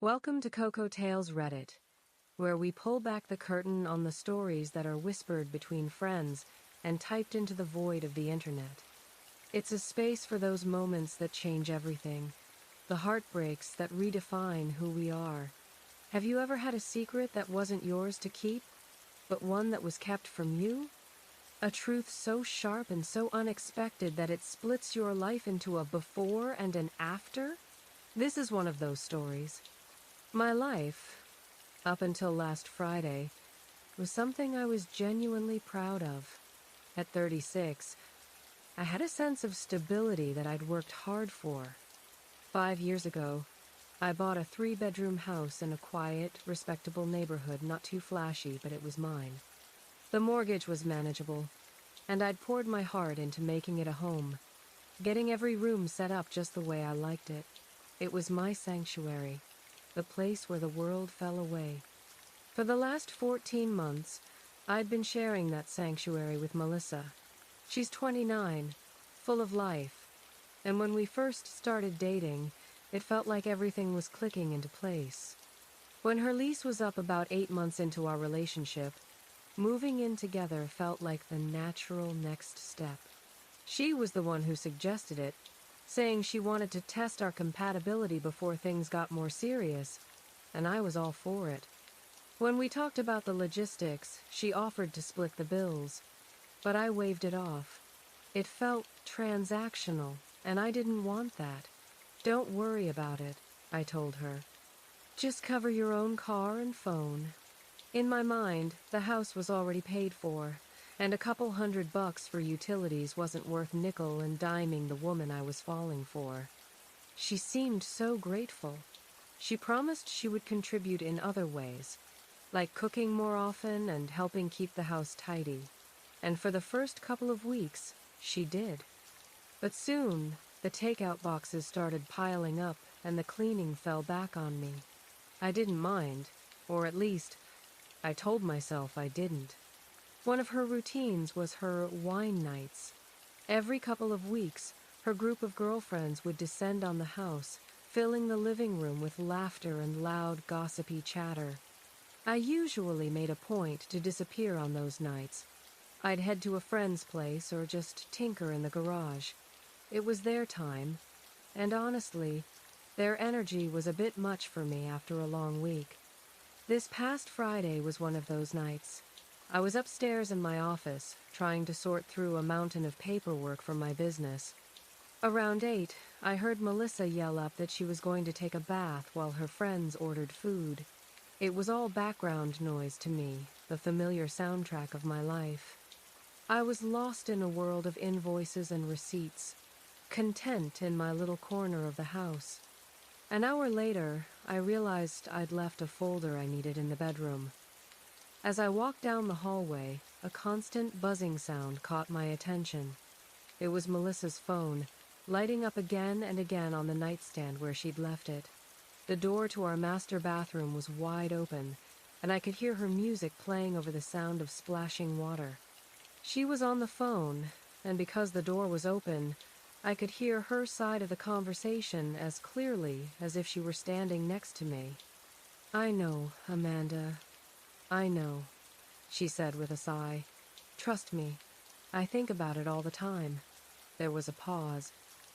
Welcome to Coco Tales Reddit, where we pull back the curtain on the stories that are whispered between friends and typed into the void of the internet. It's a space for those moments that change everything, the heartbreaks that redefine who we are. Have you ever had a secret that wasn't yours to keep, but one that was kept from you? A truth so sharp and so unexpected that it splits your life into a before and an after? This is one of those stories. My life, up until last Friday, was something I was genuinely proud of. At 36, I had a sense of stability that I'd worked hard for. 5 years ago, I bought a 3-bedroom house in a quiet, respectable neighborhood, not too flashy, but it was mine. The mortgage was manageable, and I'd poured my heart into making it a home, getting every room set up just the way I liked it. It was my sanctuary, the place where the world fell away. For the last 14 months, I'd been sharing that sanctuary with Melissa. She's 29, full of life, and when we first started dating, it felt like everything was clicking into place. When her lease was up about 8 months into our relationship, moving in together felt like the natural next step. She was the one who suggested it, saying she wanted to test our compatibility before things got more serious, and I was all for it. When we talked about the logistics, she offered to split the bills, but I waved it off. It felt transactional, and I didn't want that. Don't worry about it, I told her. Just cover your own car and phone. In my mind, the house was already paid for, and a couple $100 for utilities wasn't worth nickel and diming the woman I was falling for. She seemed so grateful. She promised she would contribute in other ways, like cooking more often and helping keep the house tidy. And for the first couple of weeks, she did. But soon, the takeout boxes started piling up and the cleaning fell back on me. I didn't mind, or at least, I told myself I didn't. One of her routines was her wine nights. Every couple of weeks, her group of girlfriends would descend on the house, filling the living room with laughter and loud, gossipy chatter. I usually made a point to disappear on those nights. I'd head to a friend's place or just tinker in the garage. It was their time, and honestly, their energy was a bit much for me after a long week. This past Friday was one of those nights. I was upstairs in my office, trying to sort through a mountain of paperwork for my business. Around 8, I heard Melissa yell up that she was going to take a bath while her friends ordered food. It was all background noise to me, the familiar soundtrack of my life. I was lost in a world of invoices and receipts, content in my little corner of the house. An hour later, I realized I'd left a folder I needed in the bedroom. As I walked down the hallway, a constant buzzing sound caught my attention. It was Melissa's phone, lighting up again and again on the nightstand where she'd left it. The door to our master bathroom was wide open, and I could hear her music playing over the sound of splashing water. She was on the phone, and because the door was open, I could hear her side of the conversation as clearly as if she were standing next to me. "I know, Amanda. I know," she said with a sigh. "Trust me, I think about it all the time." There was a pause.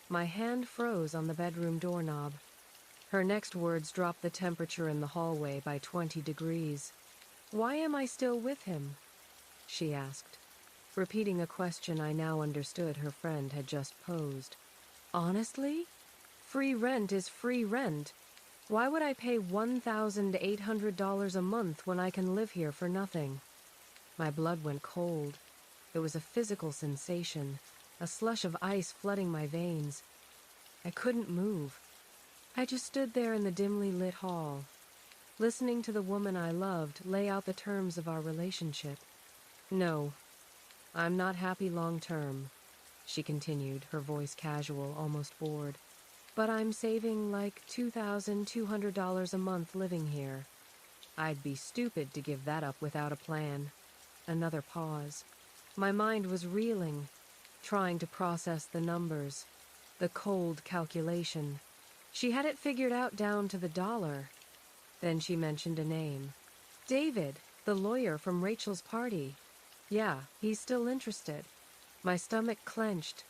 My hand froze on the bedroom doorknob. Her next words dropped the temperature in the hallway by 20 degrees. "Why am I still with him?" she asked, repeating a question I now understood her friend had just posed. "Honestly? Free rent is free rent. Why would I pay $1,800 a month when I can live here for nothing?" My blood went cold. It was a physical sensation, a slush of ice flooding my veins. I couldn't move. I just stood there in the dimly lit hall, listening to the woman I loved lay out the terms of our relationship. "No, I'm not happy long term," she continued, her voice casual, almost bored. "But I'm saving like $2,200 a month living here. I'd be stupid to give that up without a plan." Another pause. My mind was reeling, trying to process the numbers, the cold calculation. She had it figured out down to the dollar. Then she mentioned a name. David, the lawyer from Rachel's party. Yeah, he's still interested. My stomach clenched.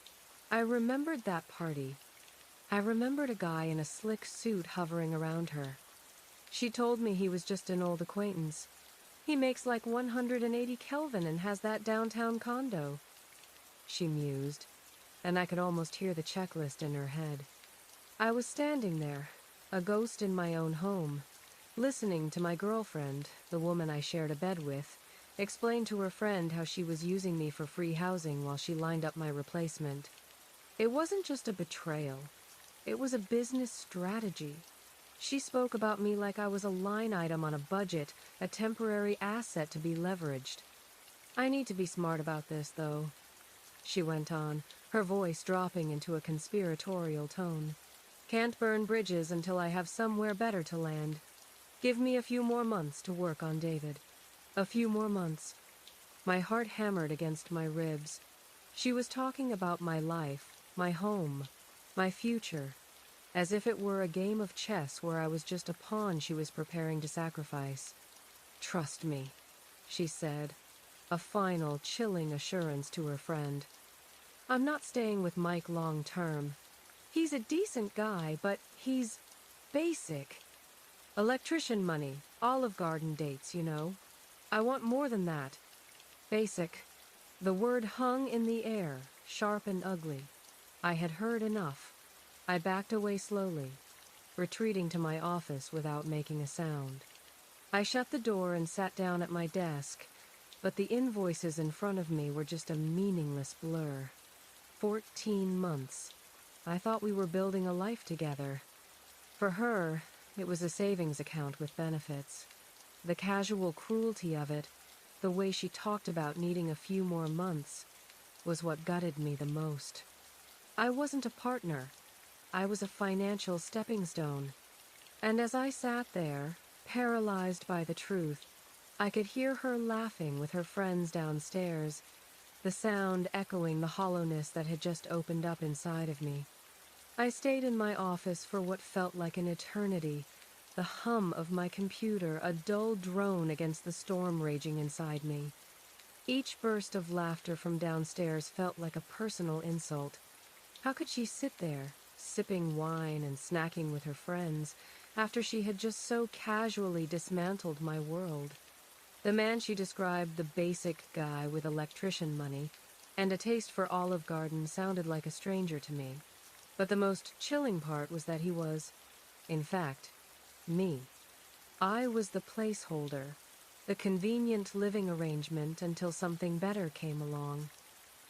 I remembered that party. I remembered a guy in a slick suit hovering around her. She told me he was just an old acquaintance. He makes like 180 Kelvin and has that downtown condo. She mused, and I could almost hear the checklist in her head. I was standing there, a ghost in my own home, listening to my girlfriend, the woman I shared a bed with, explain to her friend how she was using me for free housing while she lined up my replacement. It wasn't just a betrayal. It was a business strategy. She spoke about me like I was a line item on a budget, a temporary asset to be leveraged. I need to be smart about this, though, she went on, her voice dropping into a conspiratorial tone. Can't burn bridges until I have somewhere better to land. Give me a few more months to work on David. A few more months. My heart hammered against my ribs. She was talking about my life, my home, my future, as if it were a game of chess where I was just a pawn she was preparing to sacrifice. Trust me, she said, a final, chilling assurance to her friend. I'm not staying with Mike long term. He's a decent guy, but he's basic. Electrician money, Olive Garden dates, you know. I want more than that. Basic. The word hung in the air, sharp and ugly. I had heard enough. I backed away slowly, retreating to my office without making a sound. I shut the door and sat down at my desk, but the invoices in front of me were just a meaningless blur. 14 months. I thought we were building a life together. For her, it was a savings account with benefits. The casual cruelty of it, the way she talked about needing a few more months, was what gutted me the most. I wasn't a partner. I was a financial stepping stone. And as I sat there, paralyzed by the truth, I could hear her laughing with her friends downstairs, the sound echoing the hollowness that had just opened up inside of me. I stayed in my office for what felt like an eternity, the hum of my computer a dull drone against the storm raging inside me. Each burst of laughter from downstairs felt like a personal insult. How could she sit there, sipping wine and snacking with her friends, after she had just so casually dismantled my world? The man she described, the basic guy with electrician money, and a taste for Olive Garden, sounded like a stranger to me. But the most chilling part was that he was, in fact, me. I was the placeholder, the convenient living arrangement until something better came along.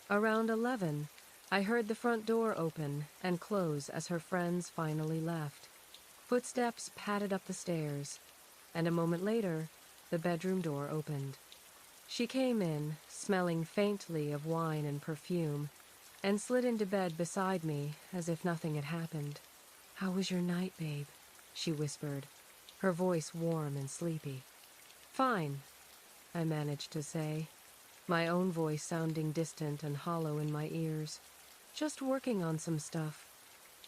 Around 11, I heard the front door open and close as her friends finally left. Footsteps padded up the stairs, and a moment later, the bedroom door opened. She came in, smelling faintly of wine and perfume, and slid into bed beside me as if nothing had happened. "How was your night, babe?" she whispered, her voice warm and sleepy. "Fine," I managed to say, my own voice sounding distant and hollow in my ears. "Just working on some stuff.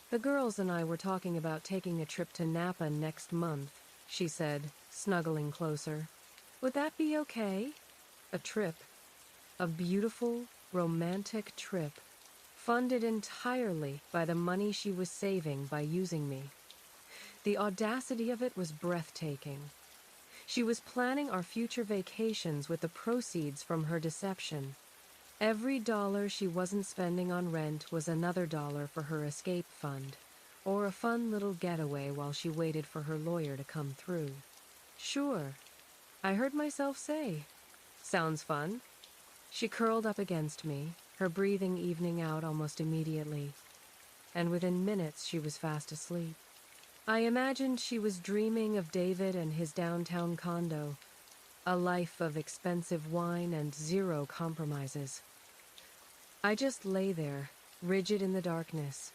The girls and I were talking about taking a trip to Napa next month," she said, snuggling closer. "Would that be okay? A trip. A beautiful, romantic trip, funded entirely by the money she was saving by using me. The audacity of it was breathtaking. She was planning our future vacations with the proceeds from her deception. Every dollar she wasn't spending on rent was another dollar for her escape fund, or a fun little getaway while she waited for her lawyer to come through. "Sure," I heard myself say. "Sounds fun." She curled up against me, her breathing evening out almost immediately, and within minutes she was fast asleep. I imagined she was dreaming of David and his downtown condo, a life of expensive wine and zero compromises. I just lay there, rigid in the darkness,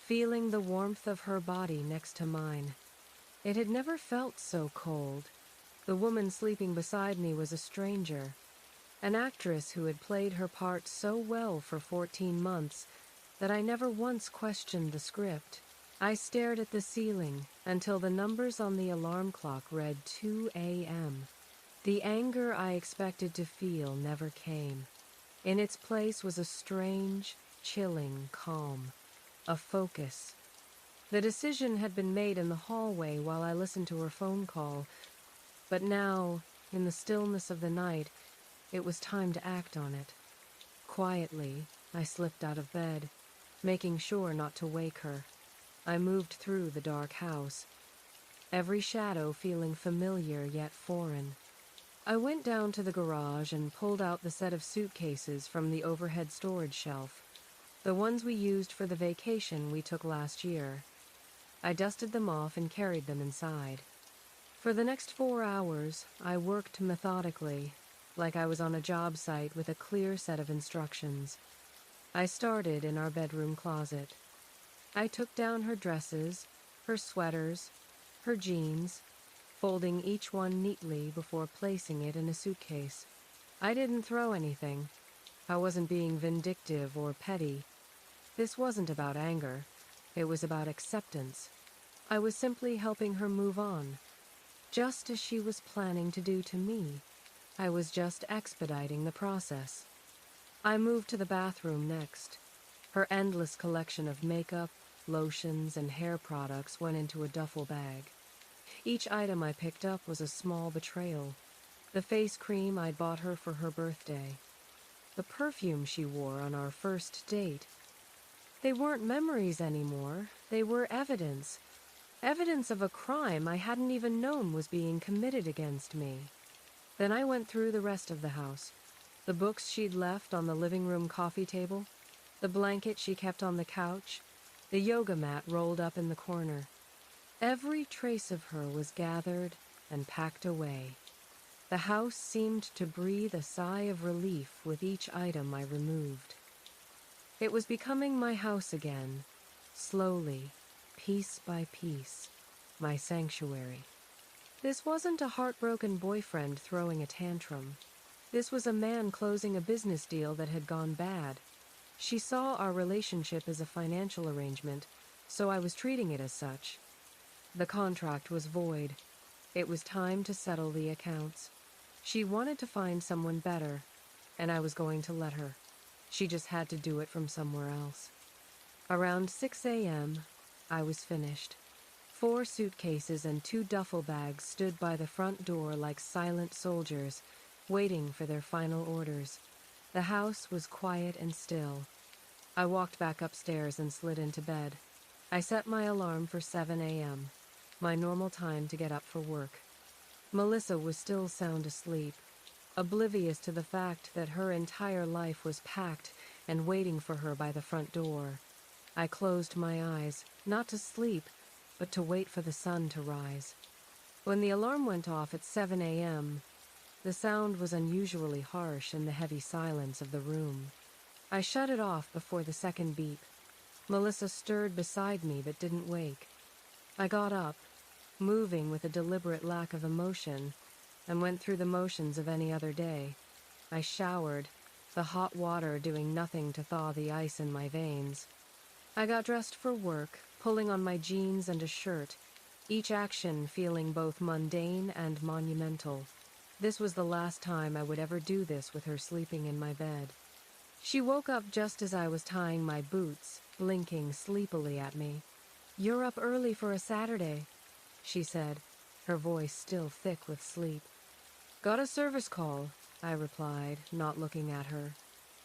feeling the warmth of her body next to mine. It had never felt so cold. The woman sleeping beside me was a stranger, an actress who had played her part so well for 14 months that I never once questioned the script. I stared at the ceiling until the numbers on the alarm clock read 2 a.m. The anger I expected to feel never came. In its place was a strange, chilling calm, a focus. The decision had been made in the hallway while I listened to her phone call, but now, in the stillness of the night, it was time to act on it. Quietly, I slipped out of bed, making sure not to wake her. I moved through the dark house, every shadow feeling familiar yet foreign. I went down to the garage and pulled out the set of suitcases from the overhead storage shelf, the ones we used for the vacation we took last year. I dusted them off and carried them inside. For the next 4 hours, I worked methodically, like I was on a job site with a clear set of instructions. I started in our bedroom closet. I took down her dresses, her sweaters, her jeans, folding each one neatly before placing it in a suitcase. I didn't throw anything. I wasn't being vindictive or petty. This wasn't about anger. It was about acceptance. I was simply helping her move on, just as she was planning to do to me. I was just expediting the process. I moved to the bathroom next. Her endless collection of makeup, lotions, and hair products went into a duffel bag. Each item I picked up was a small betrayal. The face cream I'd bought her for her birthday. The perfume she wore on our first date. They weren't memories anymore. They were evidence. Evidence of a crime I hadn't even known was being committed against me. Then I went through the rest of the house. The books she'd left on the living room coffee table, the blanket she kept on the couch, the yoga mat rolled up in the corner. Every trace of her was gathered and packed away. The house seemed to breathe a sigh of relief with each item I removed. It was becoming my house again, slowly, piece by piece, my sanctuary. This wasn't a heartbroken boyfriend throwing a tantrum. This was a man closing a business deal that had gone bad. She saw our relationship as a financial arrangement, so I was treating it as such. The contract was void. It was time to settle the accounts. She wanted to find someone better, and I was going to let her. She just had to do it from somewhere else. Around 6 a.m., I was finished. 4 suitcases and 2 duffel bags stood by the front door like silent soldiers, waiting for their final orders. The house was quiet and still. I walked back upstairs and slid into bed. I set my alarm for 7 a.m., my normal time to get up for work. Melissa was still sound asleep, oblivious to the fact that her entire life was packed and waiting for her by the front door. I closed my eyes, not to sleep, but to wait for the sun to rise. When the alarm went off at 7 a.m., the sound was unusually harsh in the heavy silence of the room. I shut it off before the second beep. Melissa stirred beside me but didn't wake. I got up, moving with a deliberate lack of emotion, and went through the motions of any other day. I showered, the hot water doing nothing to thaw the ice in my veins. I got dressed for work, pulling on my jeans and a shirt, each action feeling both mundane and monumental. This was the last time I would ever do this with her sleeping in my bed. She woke up just as I was tying my boots, blinking sleepily at me. "You're up early for a Saturday," she said, her voice still thick with sleep. "Got a service call," I replied, not looking at her.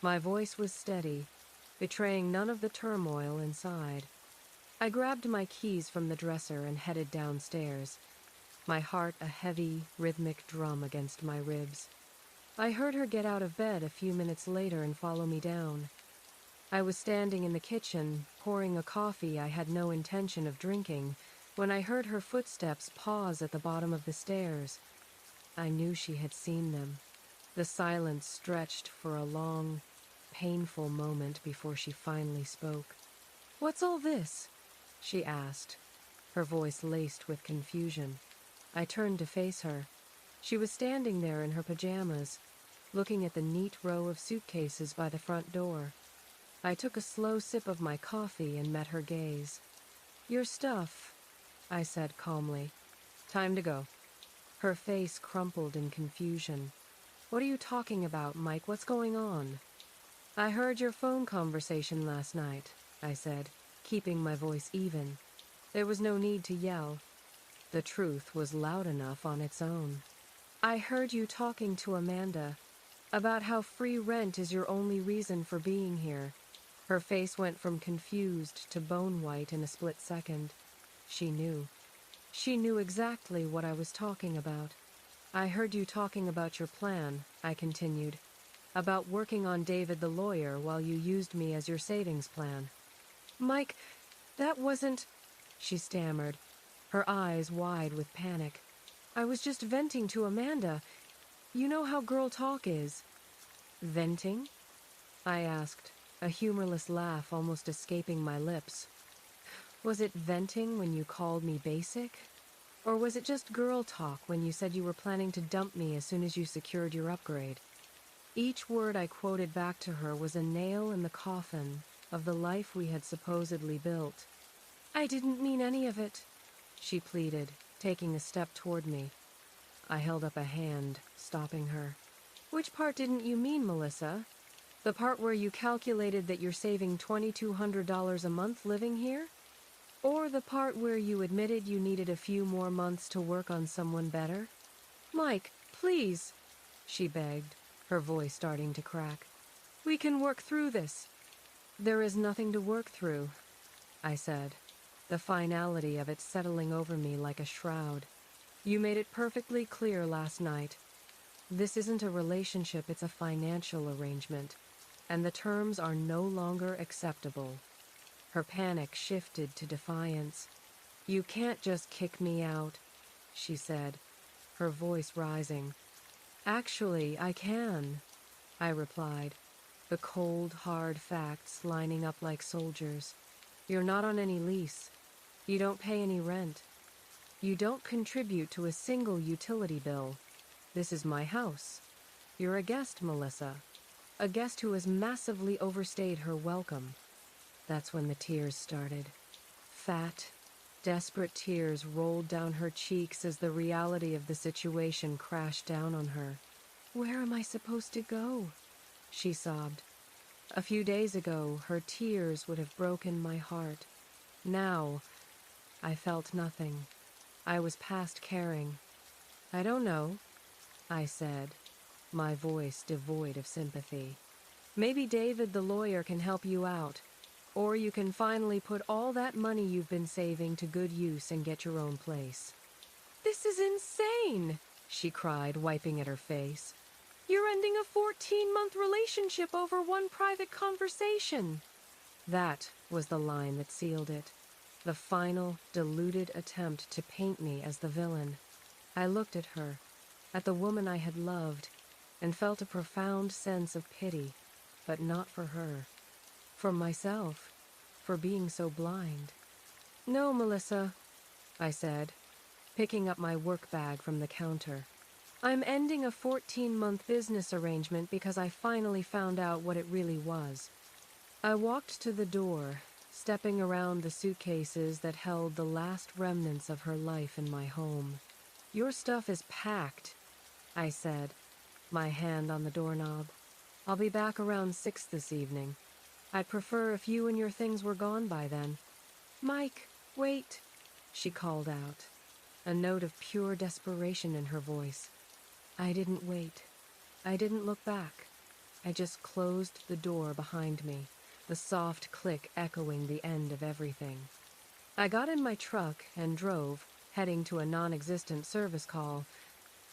My voice was steady, betraying none of the turmoil inside. I grabbed my keys from the dresser and headed downstairs, my heart a heavy, rhythmic drum against my ribs. I heard her get out of bed a few minutes later and follow me down. I was standing in the kitchen, pouring a coffee I had no intention of drinking, when I heard her footsteps pause at the bottom of the stairs. I knew she had seen them. The silence stretched for a long, painful moment before she finally spoke. "What's all this?" she asked, her voice laced with confusion. I turned to face her. She was standing there in her pajamas, looking at the neat row of suitcases by the front door. I took a slow sip of my coffee and met her gaze. Your stuff, I said calmly. Time to go. Her face crumpled in confusion. What are you talking about, Mike? What's going on? I heard your phone conversation last night, I said, keeping my voice even. There was no need to yell. The truth was loud enough on its own. I heard you talking to Amanda about how free rent is your only reason for being here. Her face went from confused to bone white in a split second. She knew. She knew exactly what I was talking about. I heard you talking about your plan, I continued, about working on David the lawyer while you used me as your savings plan. Mike, that wasn't... She stammered, her eyes wide with panic. I was just venting to Amanda. You know how girl talk is. Venting? I asked, a humorless laugh almost escaping my lips. Was it venting when you called me basic? Or was it just girl talk when you said you were planning to dump me as soon as you secured your upgrade? Each word I quoted back to her was a nail in the coffin of the life we had supposedly built. I didn't mean any of it, she pleaded, taking a step toward me. I held up a hand, stopping her. Which part didn't you mean, Melissa? The part where you calculated that you're saving $2,200 a month living here? Or the part where you admitted you needed a few more months to work on someone better? Mike, please, she begged, her voice starting to crack. We can work through this. There is nothing to work through, I said, the finality of it settling over me like a shroud. You made it perfectly clear last night. This isn't a relationship, it's a financial arrangement, and the terms are no longer acceptable. Her panic shifted to defiance. You can't just kick me out, she said, her voice rising. Actually, I can, I replied, the cold, hard facts lining up like soldiers. You're not on any lease. You don't pay any rent. You don't contribute to a single utility bill. This is my house. You're a guest, Melissa. A guest who has massively overstayed her welcome. That's when the tears started. Fat, desperate tears rolled down her cheeks as the reality of the situation crashed down on her. Where am I supposed to go? She sobbed. A few days ago, her tears would have broken my heart. Now, I felt nothing. I was past caring. I don't know, I said, my voice devoid of sympathy. Maybe David the lawyer can help you out. Or you can finally put all that money you've been saving to good use and get your own place. This is insane, she cried, wiping at her face. You're ending a 14-month relationship over one private conversation. That was the line that sealed it. The final, deluded attempt to paint me as the villain. I looked at her, at the woman I had loved, and felt a profound sense of pity, but not for her. For myself, for being so blind. No, Melissa, I said, picking up my work bag from the counter. I'm ending a 14-month business arrangement because I finally found out what it really was. I walked to the door, stepping around the suitcases that held the last remnants of her life in my home. Your stuff is packed, I said, my hand on the doorknob. I'll be back around 6 this evening. I'd prefer if you and your things were gone by then. Mike, wait, she called out, a note of pure desperation in her voice. I didn't wait. I didn't look back. I just closed the door behind me, the soft click echoing the end of everything. I got in my truck and drove, heading to a non-existent service call,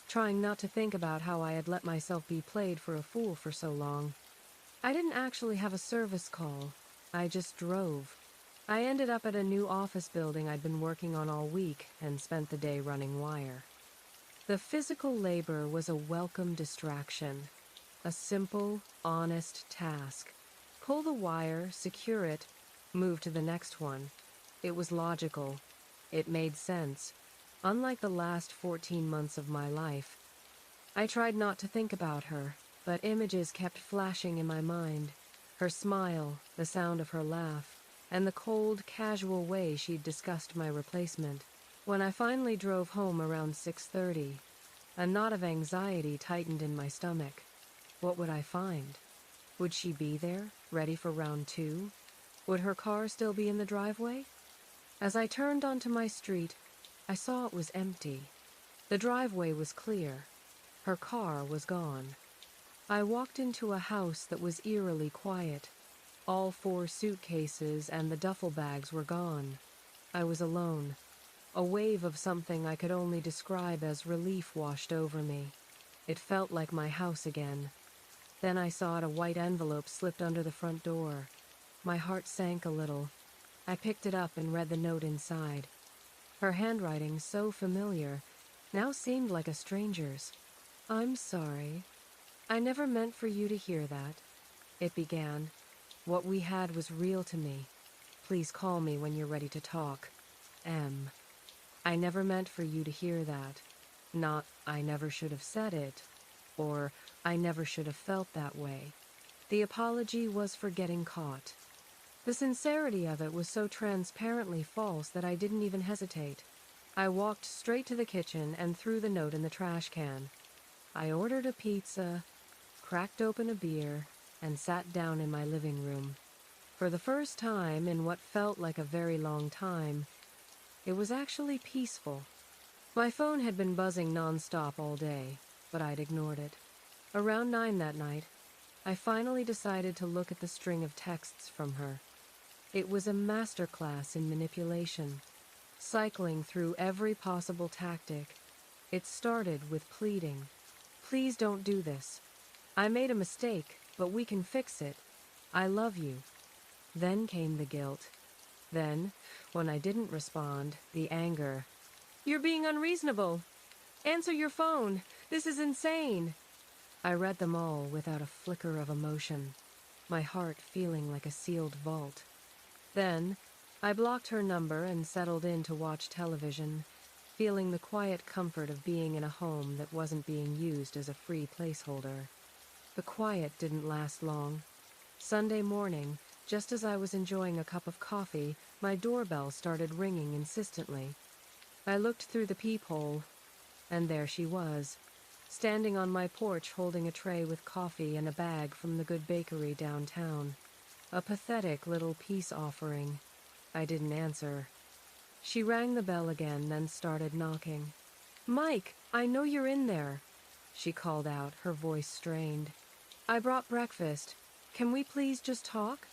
trying not to think about how I had let myself be played for a fool for so long. I didn't actually have a service call. I just drove. I ended up at a new office building I'd been working on all week and spent the day running wire. The physical labor was a welcome distraction. A simple, honest task. Pull the wire, secure it, move to the next one. It was logical. It made sense. Unlike the last 14 months of my life. I tried not to think about her, but images kept flashing in my mind. Her smile, the sound of her laugh. and the cold, casual way she'd discussed my replacement. When I finally drove home around 6:30, a knot of anxiety tightened in my stomach. What would I find? Would she be there, ready for round two? Would her car still be in the driveway? As I turned onto my street, I saw it was empty. The driveway was clear. Her car was gone. I walked into a house that was eerily quiet. All 4 suitcases and the duffel bags were gone. I was alone. A wave of something I could only describe as relief washed over me. It felt like my house again. Then I saw a white envelope slipped under the front door. My heart sank a little. I picked it up and read the note inside. Her handwriting, so familiar, now seemed like a stranger's. "I'm sorry. I never meant for you to hear that," it began. "What we had was real to me. Please call me when you're ready to talk. M." I never meant for you to hear that. Not, "I never should have said it," or "I never should have felt that way." The apology was for getting caught. The sincerity of it was so transparently false that I didn't even hesitate. I walked straight to the kitchen and threw the note in the trash can. I ordered a pizza, cracked open a beer, and sat down in my living room. For the first time in what felt like a very long time, it was actually peaceful. My phone had been buzzing nonstop all day, but I'd ignored it. Around 9 that night, I finally decided to look at the string of texts from her. It was a masterclass in manipulation, cycling through every possible tactic. It started with pleading. "Please don't do this. I made a mistake, but we can fix it. I love you." Then came the guilt. Then, when I didn't respond, the anger. "You're being unreasonable. Answer your phone. This is insane." I read them all without a flicker of emotion, my heart feeling like a sealed vault. Then, I blocked her number and settled in to watch television, feeling the quiet comfort of being in a home that wasn't being used as a free placeholder. The quiet didn't last long. Sunday morning, just as I was enjoying a cup of coffee, my doorbell started ringing insistently. I looked through the peephole, and there she was, standing on my porch holding a tray with coffee and a bag from the good bakery downtown. A pathetic little peace offering. I didn't answer. She rang the bell again, then started knocking. "Mike, I know you're in there," she called out, her voice strained. "I brought breakfast. Can we please just talk?"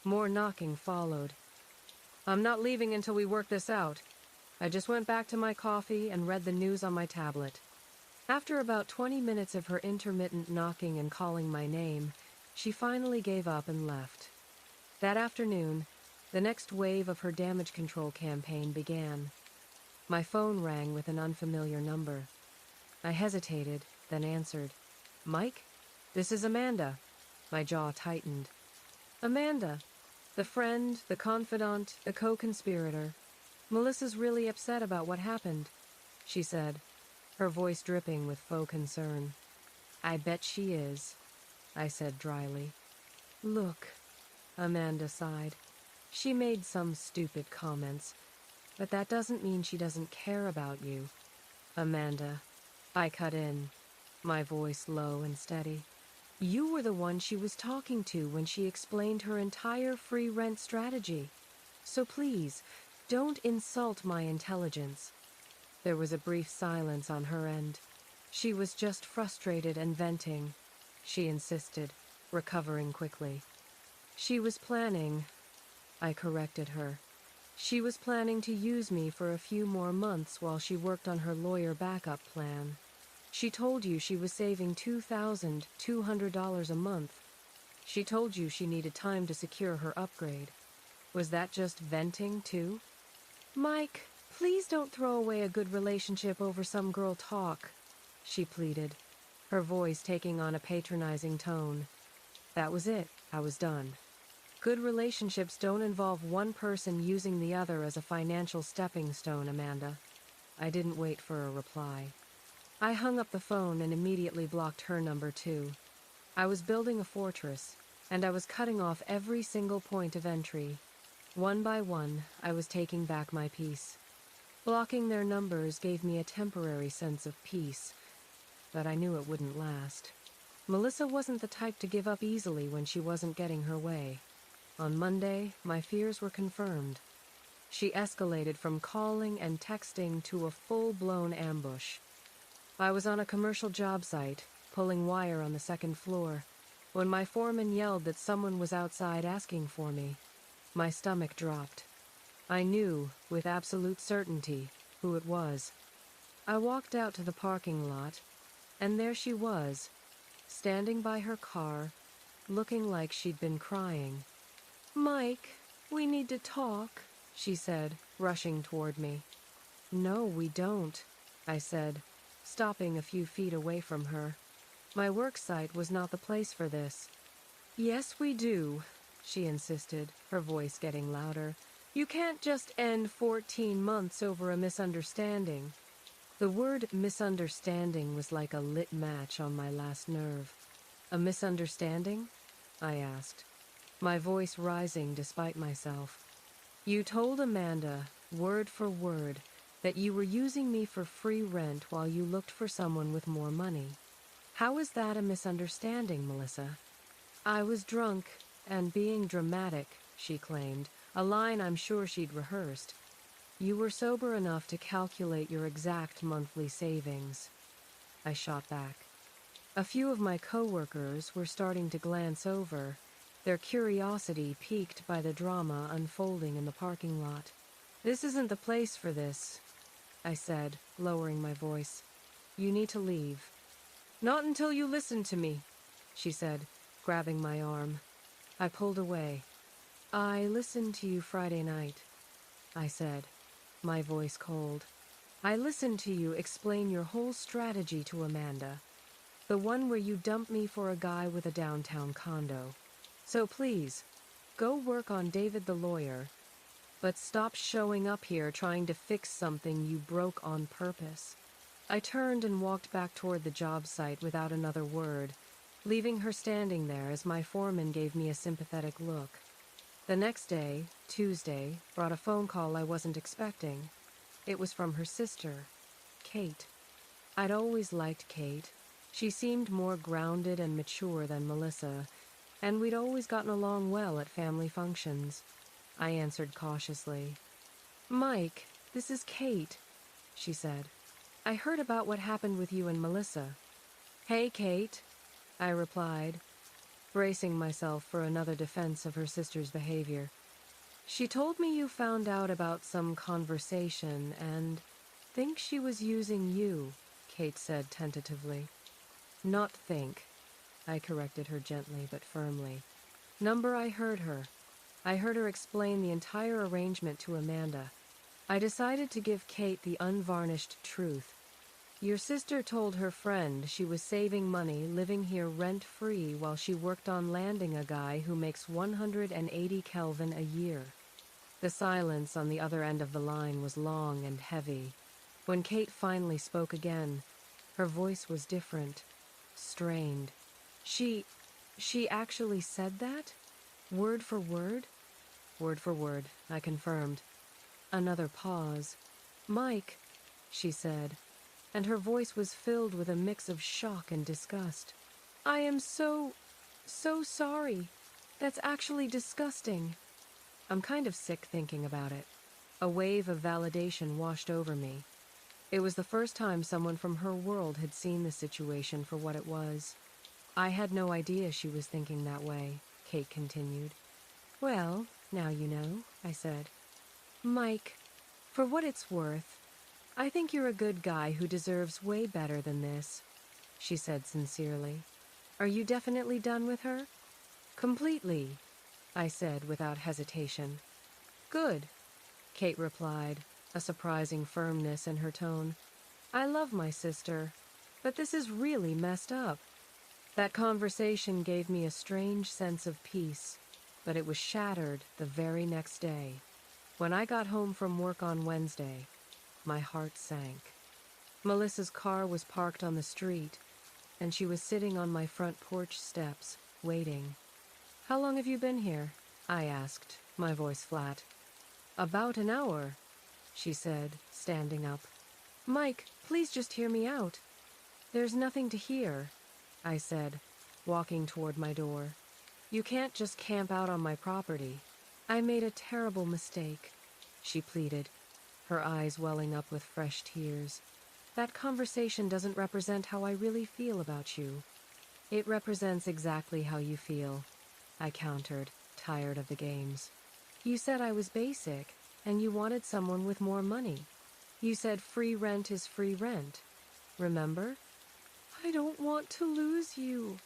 More knocking followed. "I'm not leaving until we work this out." I just went back to my coffee and read the news on my tablet. After about 20 minutes of her intermittent knocking and calling my name, she finally gave up and left. That afternoon, the next wave of her damage control campaign began. My phone rang with an unfamiliar number. I hesitated, then answered. "Mike? This is Amanda." My jaw tightened. "Amanda, the friend, the confidant, the co-conspirator. Melissa's really upset about what happened," she said, her voice dripping with faux concern. "I bet she is," I said dryly. "Look," Amanda sighed. "She made some stupid comments, but that doesn't mean she doesn't care about you." "Amanda," I cut in, my voice low and steady. "You were the one she was talking to when she explained her entire free rent strategy. So please, don't insult my intelligence." There was a brief silence on her end. She was just frustrated and venting, she insisted, recovering quickly. "She was planning," I corrected her. "She was planning to use me for a few more months while she worked on her lawyer backup plan. She told you she was saving $2,200 a month. She told you she needed time to secure her upgrade. Was that just venting, too?" "Mike, please don't throw away a good relationship over some girl talk," she pleaded, her voice taking on a patronizing tone. That was it. I was done. Good relationships don't involve one person using the other as a financial stepping stone, Amanda. I didn't wait for a reply. I hung up the phone and immediately blocked her number too. I was building a fortress, and I was cutting off every single point of entry. One by one, I was taking back my peace. Blocking their numbers gave me a temporary sense of peace, but I knew it wouldn't last. Melissa wasn't the type to give up easily when she wasn't getting her way. On Monday, my fears were confirmed. She escalated from calling and texting to a full-blown ambush. I was on a commercial job site, pulling wire on the second floor, when my foreman yelled that someone was outside asking for me. My stomach dropped. I knew, with absolute certainty, who it was. I walked out to the parking lot, and there she was, standing by her car, looking like she'd been crying. "Mike, we need to talk," she said, rushing toward me. "No, we don't," I said, stopping a few feet away from her. My work site was not the place for this. "Yes, we do," she insisted, her voice getting louder. "You can't just end 14 months over a misunderstanding." The word misunderstanding was like a lit match on my last nerve. "A misunderstanding?" I asked, my voice rising despite myself. "You told Amanda, word for word, that you were using me for free rent while you looked for someone with more money. How is that a misunderstanding, Melissa?" "I was drunk and being dramatic," she claimed, a line I'm sure she'd rehearsed. "You were sober enough to calculate your exact monthly savings." I shot back. A few of my coworkers were starting to glance over, their curiosity piqued by the drama unfolding in the parking lot. "This isn't the place for this," I said, lowering my voice. "You need to leave." "Not until you listen to me," she said, grabbing my arm. I pulled away. "I listened to you Friday night," I said, my voice cold. "I listened to you explain your whole strategy to Amanda. The one where you dumped me for a guy with a downtown condo. So please, go work on David the lawyer, but stop showing up here trying to fix something you broke on purpose." I turned and walked back toward the job site without another word, leaving her standing there as my foreman gave me a sympathetic look. The next day, Tuesday, brought a phone call I wasn't expecting. It was from her sister, Kate. I'd always liked Kate. She seemed more grounded and mature than Melissa, and we'd always gotten along well at family functions. I answered cautiously. "Mike, this is Kate," she said. "I heard about what happened with you and Melissa." "Hey, Kate," I replied, bracing myself for another defense of her sister's behavior. "She told me you found out about some conversation and think she was using you," Kate said tentatively. "Not think," I corrected her gently but firmly. "Number, I heard her. I heard her explain the entire arrangement to Amanda. I decided to give Kate the unvarnished truth. Your sister told her friend she was saving money living here rent-free while she worked on landing a guy who makes 180 Kelvin a year." The silence on the other end of the line was long and heavy. When Kate finally spoke again, her voice was different, strained. She actually said that? Word for word?" "Word for word," I confirmed. Another pause. "Mike," she said, and her voice was filled with a mix of shock and disgust. "I am so sorry. That's actually disgusting." I'm kind of sick thinking about it. A wave of validation washed over me. It was the first time someone from her world had seen the situation for what it was. "I had no idea she was thinking that way," Kate continued. "Well, now you know," I said. "Mike, for what it's worth, I think you're a good guy who deserves way better than this," she said sincerely. "Are you definitely done with her?" "Completely," I said without hesitation. "Good," Kate replied, a surprising firmness in her tone. "I love my sister, but this is really messed up." That conversation gave me a strange sense of peace, but it was shattered the very next day. When I got home from work on Wednesday, my heart sank. Melissa's car was parked on the street, and she was sitting on my front porch steps, waiting. "How long have you been here?" I asked, my voice flat. About an hour, she said, standing up. Mike, please just hear me out. There's nothing to hear, I said, walking toward my door. You can't just camp out on my property. I made a terrible mistake, she pleaded, her eyes welling up with fresh tears. That conversation doesn't represent how I really feel about you. It represents exactly how you feel, I countered, tired of the games. You said I was basic, and you wanted someone with more money. You said free rent is free rent. Remember? I don't want to lose you,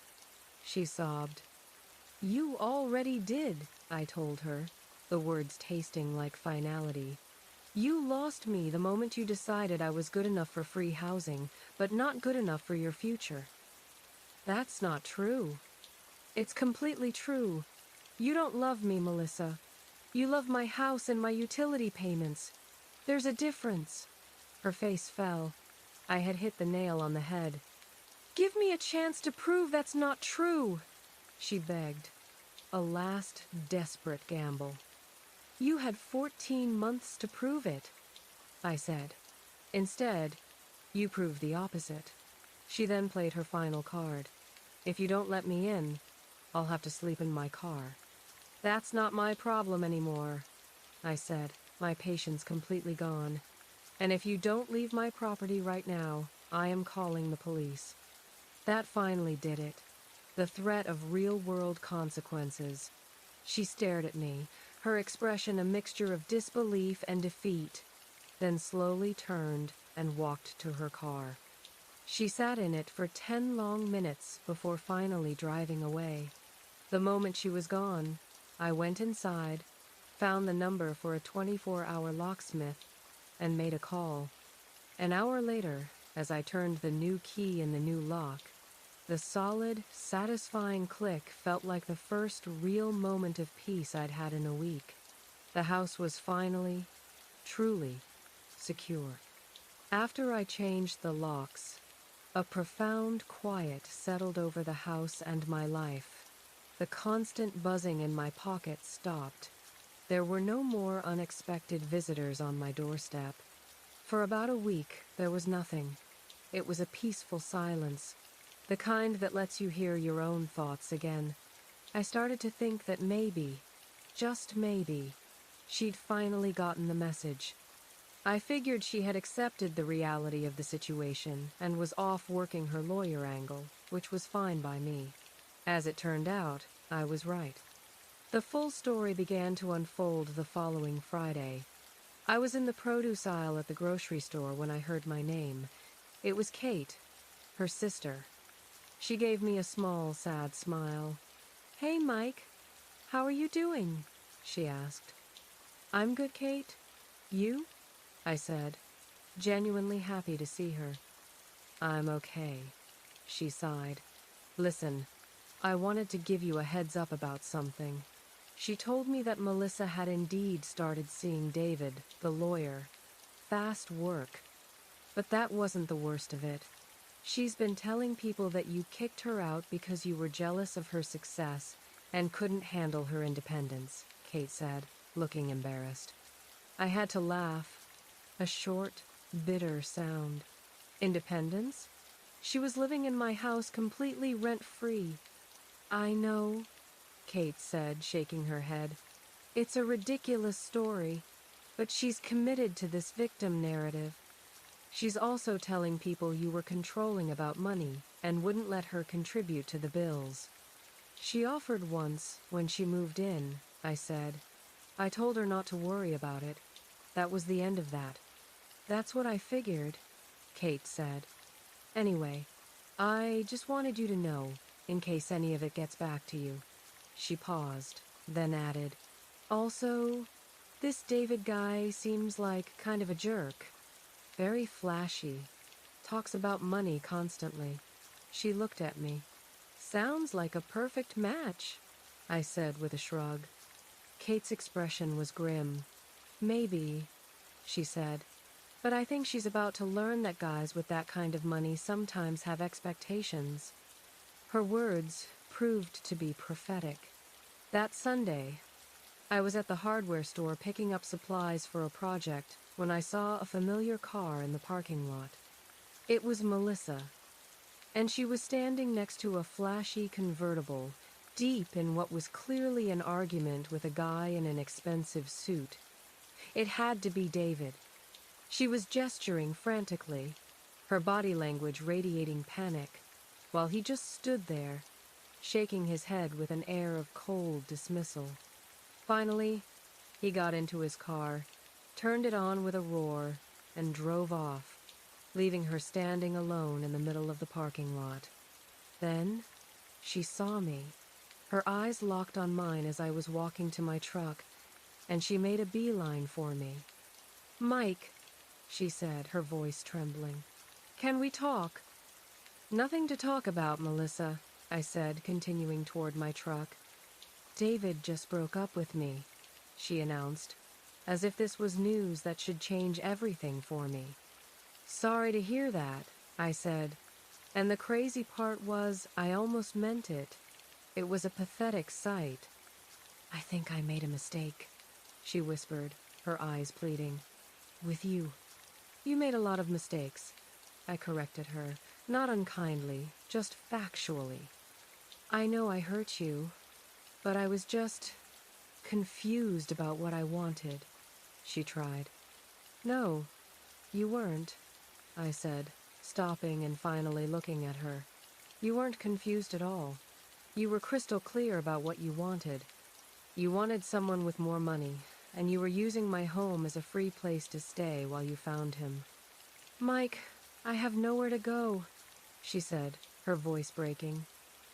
she sobbed. You already did, I told her, the words tasting like finality. You lost me the moment you decided I was good enough for free housing, but not good enough for your future. That's not true. It's completely true. You don't love me, Melissa. You love my house and my utility payments. There's a difference. Her face fell. I had hit the nail on the head. Give me a chance to prove that's not true, she begged. A last desperate gamble. You had 14 months to prove it, I said. Instead, you proved the opposite. She then played her final card. If you don't let me in, I'll have to sleep in my car. That's not my problem anymore, I said, my patience completely gone. And if you don't leave my property right now, I am calling the police. That finally did it. The threat of real-world consequences. She stared at me, her expression a mixture of disbelief and defeat, then slowly turned and walked to her car. She sat in it for 10 long minutes before finally driving away. The moment she was gone, I went inside, found the number for a 24-hour locksmith, and made a call. An hour later, as I turned the new key in the new lock, the solid, satisfying click felt like the first real moment of peace I'd had in a week. The house was finally, truly, secure. After I changed the locks, a profound quiet settled over the house and my life. The constant buzzing in my pocket stopped. There were no more unexpected visitors on my doorstep. For about a week, there was nothing. It was a peaceful silence, the kind that lets you hear your own thoughts again. I started to think that maybe, just maybe, she'd finally gotten the message. I figured she had accepted the reality of the situation and was off working her lawyer angle, which was fine by me. As it turned out, I was right. The full story began to unfold the following Friday. I was in the produce aisle at the grocery store when I heard my name. It was Kate, her sister. She gave me a small, sad smile. Hey, Mike. How are you doing? She asked. I'm good, Kate. You? I said, genuinely happy to see her. I'm okay, she sighed. Listen, I wanted to give you a heads up about something. She told me that Melissa had indeed started seeing David, the lawyer. Fast work. But that wasn't the worst of it. She's been telling people that you kicked her out because you were jealous of her success and couldn't handle her independence, Kate said, looking embarrassed. I had to laugh. A short, bitter sound. Independence? She was living in my house completely rent-free. I know, Kate said, shaking her head. It's a ridiculous story, but she's committed to this victim narrative. She's also telling people you were controlling about money and wouldn't let her contribute to the bills. She offered once, when she moved in, I said. I told her not to worry about it. That was the end of that. That's what I figured, Kate said. Anyway, I just wanted you to know, in case any of it gets back to you. She paused, then added, also, this David guy seems like kind of a jerk. Very flashy. Talks about money constantly. She looked at me. Sounds like a perfect match, I said with a shrug. Kate's expression was grim. Maybe, she said. But I think she's about to learn that guys with that kind of money sometimes have expectations. Her words proved to be prophetic. That Sunday, I was at the hardware store picking up supplies for a project when I saw a familiar car in the parking lot. It was Melissa, and she was standing next to a flashy convertible, deep in what was clearly an argument with a guy in an expensive suit. It had to be David. She was gesturing frantically, her body language radiating panic, while he just stood there, shaking his head with an air of cold dismissal. Finally, he got into his car, turned it on with a roar, and drove off, leaving her standing alone in the middle of the parking lot. Then, she saw me. Her eyes locked on mine as I was walking to my truck, and she made a beeline for me. "Mike," she said, her voice trembling. "Can we talk?" "Nothing to talk about, Melissa," I said, continuing toward my truck. "David just broke up with me," she announced, as if this was news that should change everything for me. "Sorry to hear that," I said, and the crazy part was I almost meant it. It was a pathetic sight. "I think I made a mistake," she whispered, her eyes pleading. "With you." "You made a lot of mistakes," I corrected her, not unkindly, just factually. "I know I hurt you, but I was just confused about what I wanted," she tried. "No, you weren't," I said, stopping and finally looking at her. "You weren't confused at all. You were crystal clear about what you wanted. You wanted someone with more money, and you were using my home as a free place to stay while you found him." "Mike, I have nowhere to go," she said, her voice breaking.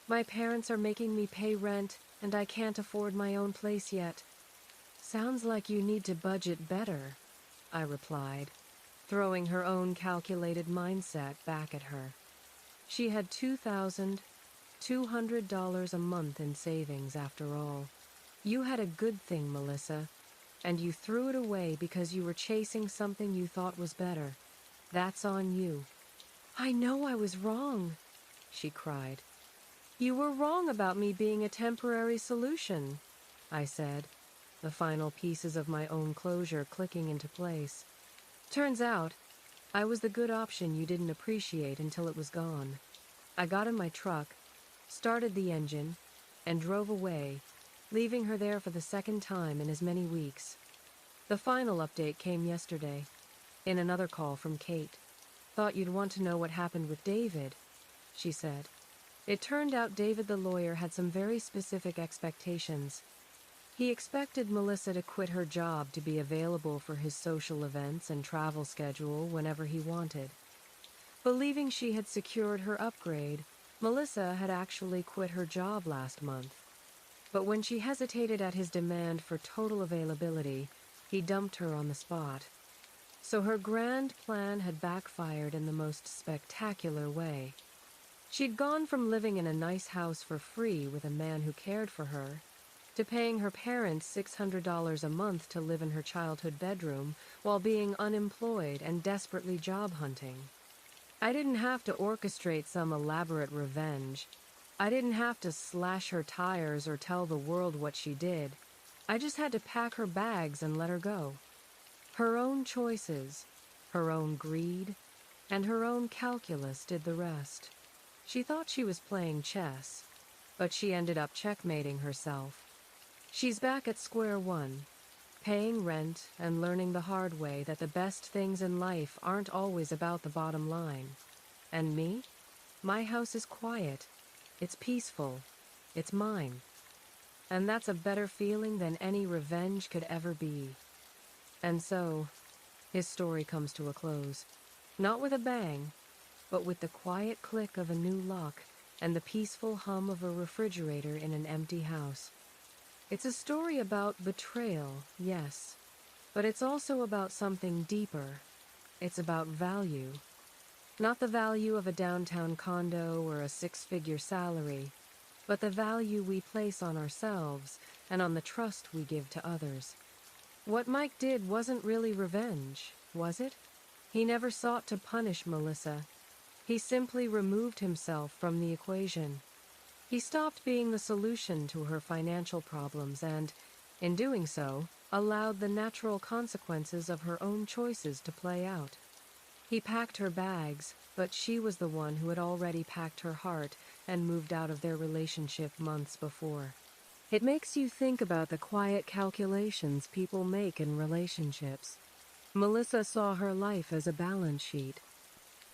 "My parents are making me pay rent, and I can't afford my own place yet." "Sounds like you need to budget better," I replied, throwing her own calculated mindset back at her. She had $2,200 a month in savings, after all. "You had a good thing, Melissa, and you threw it away because you were chasing something you thought was better. That's on you." "I know I was wrong," she cried. "You were wrong about me being a temporary solution," I said, the final pieces of my own closure clicking into place. "Turns out, I was the good option you didn't appreciate until it was gone." I got in my truck, started the engine, and drove away, leaving her there for the second time in as many weeks. The final update came yesterday, in another call from Kate. "Thought you'd want to know what happened with David," she said. It turned out David the lawyer had some very specific expectations. He expected Melissa to quit her job to be available for his social events and travel schedule whenever he wanted. Believing she had secured her upgrade, Melissa had actually quit her job last month. But when she hesitated at his demand for total availability, he dumped her on the spot. So her grand plan had backfired in the most spectacular way. She'd gone from living in a nice house for free with a man who cared for her, to paying her parents $600 a month to live in her childhood bedroom while being unemployed and desperately job hunting. I didn't have to orchestrate some elaborate revenge. I didn't have to slash her tires or tell the world what she did. I just had to pack her bags and let her go. Her own choices, her own greed, and her own calculus did the rest. She thought she was playing chess, but she ended up checkmating herself. She's back at square one, paying rent and learning the hard way that the best things in life aren't always about the bottom line. And me? My house is quiet. It's peaceful. It's mine. And that's a better feeling than any revenge could ever be. And so, his story comes to a close. Not with a bang, but with the quiet click of a new lock and the peaceful hum of a refrigerator in an empty house. It's a story about betrayal, yes, but it's also about something deeper. It's about value. Not the value of a downtown condo or a six-figure salary, but the value we place on ourselves and on the trust we give to others. What Mike did wasn't really revenge, was it? He never sought to punish Melissa. He simply removed himself from the equation. He stopped being the solution to her financial problems and, In doing so, allowed the natural consequences of her own choices to play out. He packed her bags, but she was the one who had already packed her heart and moved out of their relationship months before. It makes you think about the quiet calculations people make in relationships. Melissa saw her life as a balance sheet.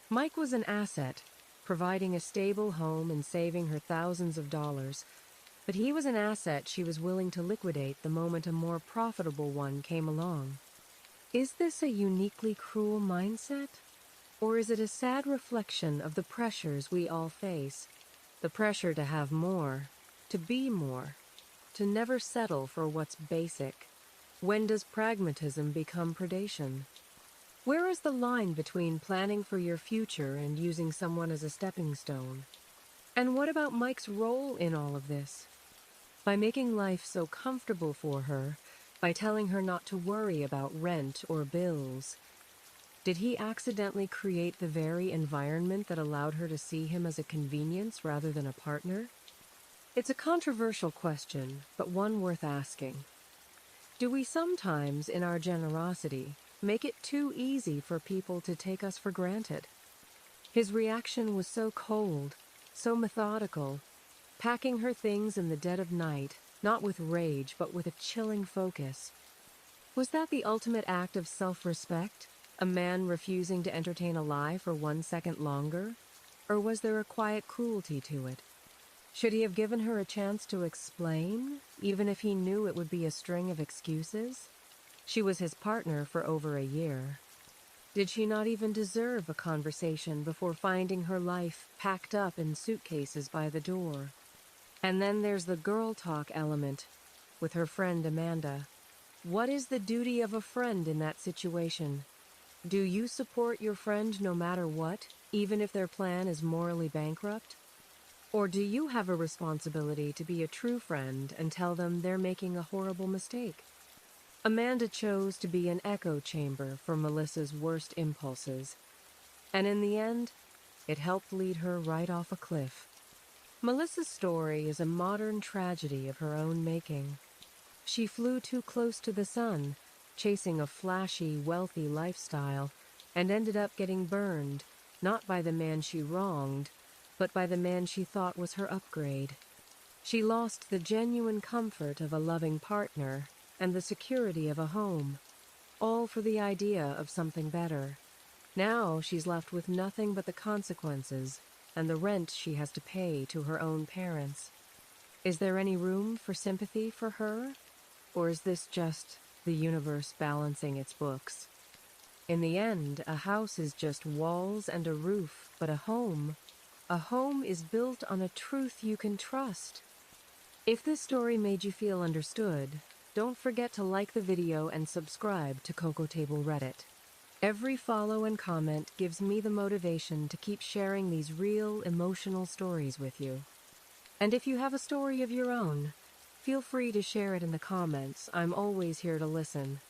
Mike was an asset, providing a stable home and saving her thousands of dollars, but he was an asset she was willing to liquidate the moment a more profitable one came along. Is this a uniquely cruel mindset? Or is it a sad reflection of the pressures we all face? The pressure to have more, to be more, to never settle for what's basic. When does pragmatism become predation? Where is the line between planning for your future and using someone as a stepping stone? And what about Mike's role in all of this? By making life so comfortable for her, by telling her not to worry about rent or bills, did he accidentally create the very environment that allowed her to see him as a convenience rather than a partner? It's a controversial question, but one worth asking. Do we sometimes, in our generosity, make it too easy for people to take us for granted? His reaction was so cold, so methodical, packing her things in the dead of night, not with rage, but with a chilling focus. Was that the ultimate act of self-respect? A man refusing to entertain a lie for 1 second longer? Or was there a quiet cruelty to it? Should he have given her a chance to explain, even if he knew it would be a string of excuses? She was his partner for over a year. Did she not even deserve a conversation before finding her life packed up in suitcases by the door? And then there's the girl talk element, with her friend Amanda. What is the duty of a friend in that situation? Do you support your friend no matter what, even if their plan is morally bankrupt? Or do you have a responsibility to be a true friend and tell them they're making a horrible mistake? Amanda chose to be an echo chamber for Melissa's worst impulses, and in the end, it helped lead her right off a cliff. Melissa's story is a modern tragedy of her own making. She flew too close to the sun, chasing a flashy, wealthy lifestyle, and ended up getting burned, not by the man she wronged, but by the man she thought was her upgrade. She lost the genuine comfort of a loving partner and the security of a home, all for the idea of something better. Now she's left with nothing but the consequences and the rent she has to pay to her own parents. Is there any room for sympathy for her? Or is this just the universe balancing its books? In the end, a house is just walls and a roof, but a home is built on a truth you can trust. If this story made you feel understood, don't forget to like the video and subscribe to Cocoa Table Reddit. Every follow and comment gives me the motivation to keep sharing these real, emotional stories with you. And if you have a story of your own, feel free to share it in the comments. I'm always here to listen.